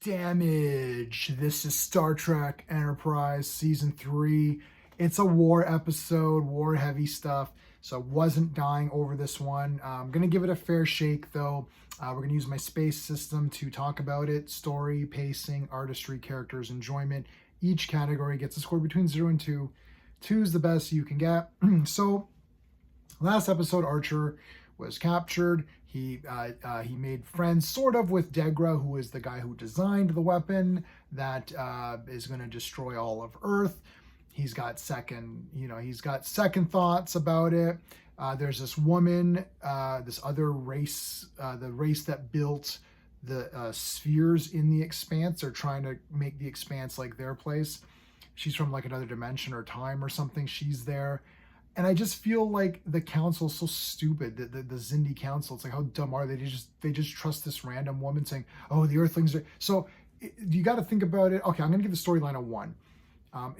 Damage. This is Star Trek Enterprise Season 3. It's a war episode, war heavy stuff. So I wasn't dying over this one. I'm going to give it a fair shake though. We're going to use my space system to talk about it. Story, pacing, artistry, characters, enjoyment. Each category gets a score between 0 and 2. 2 is the best you can get. So last episode, Archer was captured. He made friends sort of with Degra, who is the guy who designed the weapon that is going to destroy all of Earth. He's got second thoughts about it. There's this woman, this other race, the race that built the spheres in the Expanse. They're trying to make the Expanse like their place. She's from like another dimension or time or something. She's there. And I just feel like the council's so stupid. The Xindi council, it's like, how dumb are they? They just trust this random woman saying, "Oh, the Earthlings are." So you got to think about it. Okay, I'm gonna give the storyline a 1.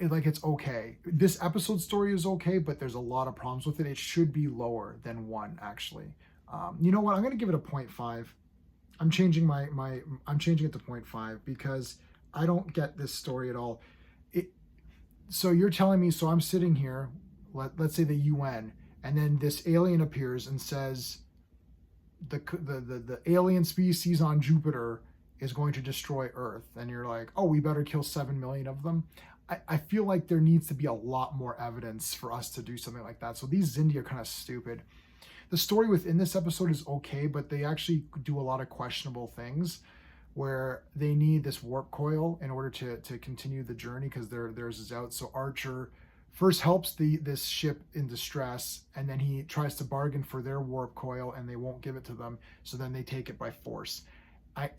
It's okay. This episode story is okay, but there's a lot of problems with it. It should be lower than 1 actually. You know what? I'm gonna give it a 0.5. I'm changing I'm changing it to 0.5 because I don't get this story at all. So you're telling me? So I'm sitting here. Let's say the UN, and then this alien appears and says the alien species on Jupiter is going to destroy Earth, and you're like, oh, we better kill 7 million of them. I feel like there needs to be a lot more evidence for us to do something like that. So these Xindi are kind of stupid. The story within this episode is okay, but they actually do a lot of questionable things where they need this warp coil in order to continue the journey because theirs is out. So Archer first helps this ship in distress, and then he tries to bargain for their warp coil, and they won't give it to them. So then they take it by force.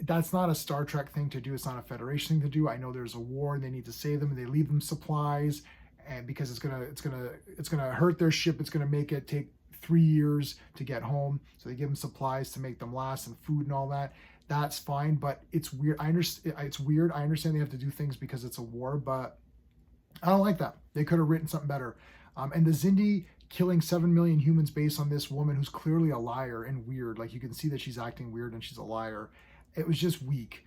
That's not a Star Trek thing to do. It's not a Federation thing to do. I know there's a war, and they need to save them, and they leave them supplies, and because it's gonna hurt their ship. It's gonna make it take 3 years to get home. So they give them supplies to make them last and food and all that. That's fine, but it's weird. I understand. It's weird. I understand they have to do things because it's a war, but I don't like that. They could have written something better. And the Xindi killing 7 million humans based on this woman who's clearly a liar and weird. Like you can see that she's acting weird and she's a liar. It was just weak.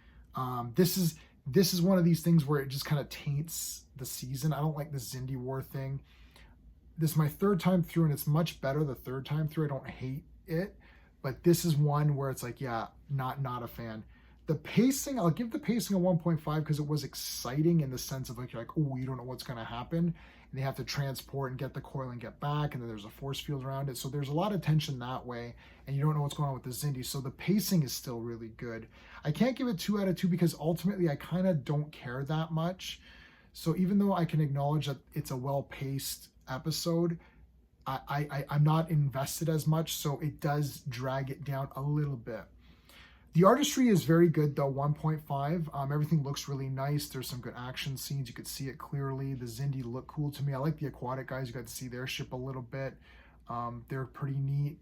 This is one of these things where it just kind of taints the season. I don't like the Xindi war thing. This is my 3rd time through, and it's much better the 3rd time through. I don't hate it, but this is one where it's like, yeah, not a fan. The pacing, I'll give the pacing a 1.5 because it was exciting in the sense of you're like, oh, you don't know what's going to happen. And they have to transport and get the coil and get back. And then there's a force field around it. So there's a lot of tension that way. And you don't know what's going on with the Xindi. So the pacing is still really good. I can't give it 2 out of 2 because ultimately I kind of don't care that much. So even though I can acknowledge that it's a well-paced episode, I'm not invested as much. So it does drag it down a little bit. The artistry is very good though, 1.5. Everything looks really nice. There's some good action scenes. You could see it clearly. The Xindi look cool to me. I like the aquatic guys. You got to see their ship a little bit. They're pretty neat.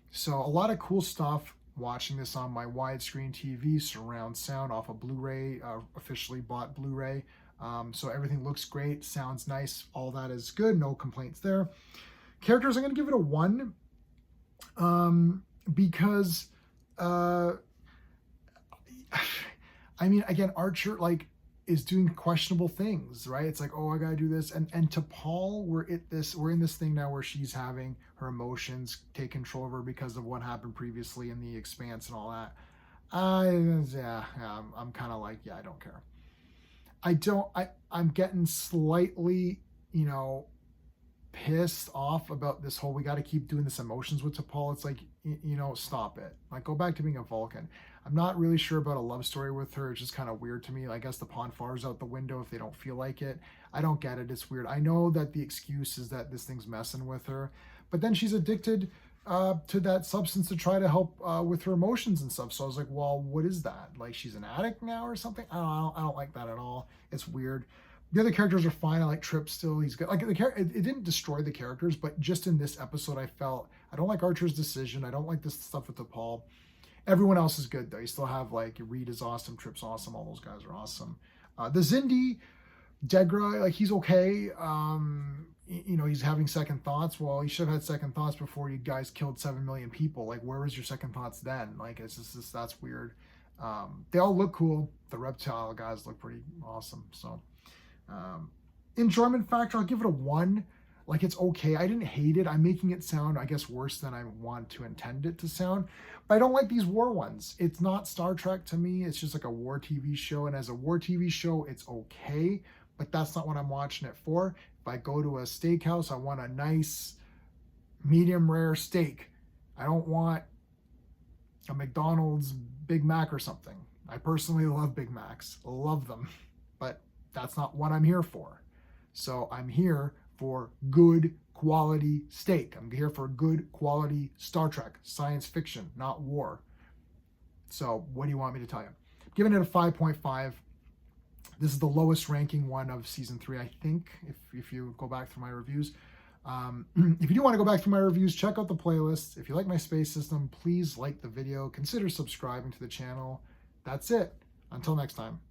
So a lot of cool stuff. Watching this on my widescreen TV, surround sound off a Blu-ray, officially bought Blu-ray. So everything looks great, sounds nice. All that is good. No complaints there. Characters, I'm going to give it a 1 because... I mean, again, Archer is doing questionable things, right? It's like, oh, I gotta do this, and T'Pol, we're in this thing now where she's having her emotions take control of her because of what happened previously in the Expanse and all that. I'm kind of like, yeah, I don't care. I'm getting slightly, pissed off about this whole we got to keep doing this emotions with T'Pol. It's like, stop it. Like, go back to being a Vulcan. I'm not really sure about a love story with her. It's just kind of weird to me. I guess the Ponfar's out the window if they don't feel like it. I don't get it. It's weird. I know that the excuse is that this thing's messing with her, but then she's addicted to that substance to try to help with her emotions and stuff. So I was like, well, what is that? Like, she's an addict now or something? I don't like that at all. It's weird. The other characters are fine. I like Trip still. He's good. Like it didn't destroy the characters, but just in this episode, I felt I don't like Archer's decision. I don't like this stuff with T'Pol. Everyone else is good though. You still have Reed is awesome, Trip's awesome. All those guys are awesome. The Xindi, Degra, he's okay. He's having second thoughts. Well, he should have had second thoughts before you guys killed 7 million people. Like, where was your second thoughts then? Like, it's just that's weird. They all look cool. The reptile guys look pretty awesome. So enjoyment factor, I'll give it a 1. Like, it's okay. I didn't hate it. I'm making it sound, I guess, worse than I want to intend it to sound. But I don't like these war ones. It's not Star Trek to me. It's just like a war TV show. And as a war TV show, it's okay. But that's not what I'm watching it for. If I go to a steakhouse, I want a nice medium rare steak. I don't want a McDonald's Big Mac or something. I personally love Big Macs. Love them. But that's not what I'm here for. So I'm here for good quality steak. I'm here for good quality Star Trek, science fiction, not war. So what do you want me to tell you? I'm giving it a 5.5. This is the lowest ranking one of season 3, I think, if you go back through my reviews. If you do want to go back through my reviews, check out the playlist. If you like my space system, please like the video. Consider subscribing to the channel. That's it. Until next time.